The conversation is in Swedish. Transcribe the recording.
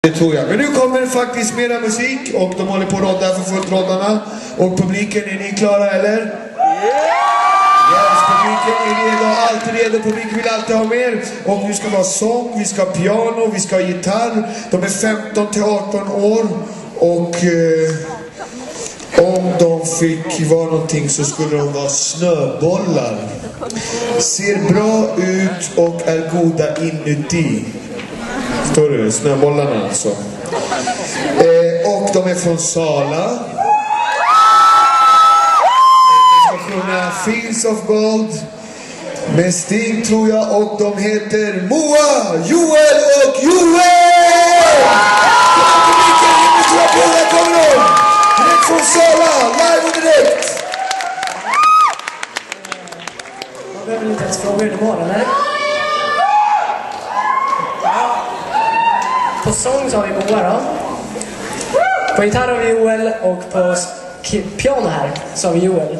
Det tror jag. Men nu kommer det faktiskt mera musik och de håller på att rodda för fullt roddarna. Och publiken, är ni klara eller? Yes, publiken är redo, alltid redo. Publiken vill alltid ha mer. Och nu ska det vara sång, vi ska ha piano, vi ska ha gitarr. De är 15 till 18 år. Och om de fick vara någonting så skulle de vara snöbollar. Ser bra ut och är goda inuti. Förstår du? Snöbollarna alltså. Och de är från Sala. De ska sjunga Fields of Gold med Stig tror jag. Och de heter Moa, Joel och Joel! Här kommer de! Direkt från Sala, live och direkt! Man behöver inte ens fråga hur det mår, eller? På sång så har vi Moa då. På gitarr har vi Joel och på piano här så har vi Joel.